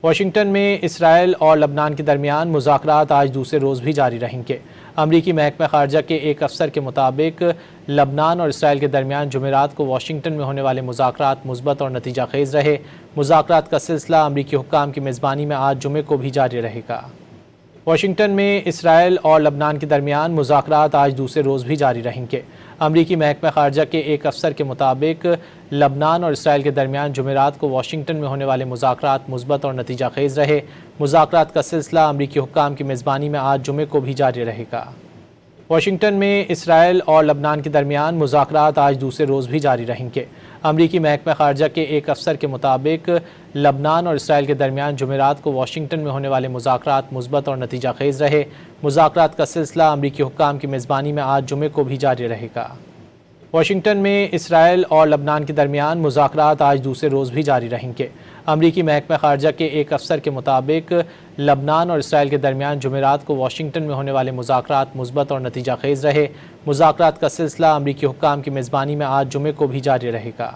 Washington میں اسرائیل اور لبنان کے درمیان مذاکرات آج دوسرے روز بھی جاری رہیں گے۔ امریکی محکمہ خارجہ کے ایک افسر کے مطابق لبنان اور اسرائیل کے درمیان جمعرات کو واشنگٹن میں ہونے والے مذاکرات مثبت اور نتیجہ خیز رہے۔ مذاکرات کا سلسلہ امریکی حکام کی میزبانی میں آج جمعے کو بھی جاری رہے گا۔ واشنگٹن میں اسرائیل اور لبنان کے درمیان مذاکرات آج دوسرے روز بھی جاری رہیں گے۔ امریکی محکمہ خارجہ کے ایک افسر کے مطابق لبنان اور اسرائیل کے درمیان جمعرات کو واشنگٹن میں ہونے والے مذاکرات مثبت اور نتیجہ خیز رہے۔ مذاکرات کا سلسلہ امریکی حکام کی میزبانی میں آج جمعے کو بھی جاری رہے گا۔ واشنگٹن میں اسرائیل اور لبنان کے درمیان مذاکرات آج دوسرے روز بھی جاری رہیں گے۔ امریکی محکمہ خارجہ کے ایک افسر کے مطابق لبنان اور اسرائیل کے درمیان جمعرات کو واشنگٹن میں ہونے والے مذاکرات مثبت اور نتیجہ خیز رہے۔ مذاکرات کا سلسلہ امریکی حکام کی میزبانی میں آج جمعے کو بھی جاری رہے گا۔ واشنگٹن میں اسرائیل اور لبنان کے درمیان مذاکرات آج دوسرے روز بھی جاری رہیں گے۔ امریکی محکمہ خارجہ کے ایک افسر کے مطابق لبنان اور اسرائیل کے درمیان جمعرات کو واشنگٹن میں ہونے والے مذاکرات مثبت اور نتیجہ خیز رہے۔ مذاکرات کا سلسلہ امریکی حکام کی میزبانی میں آج جمعے کو بھی جاری رہے گا۔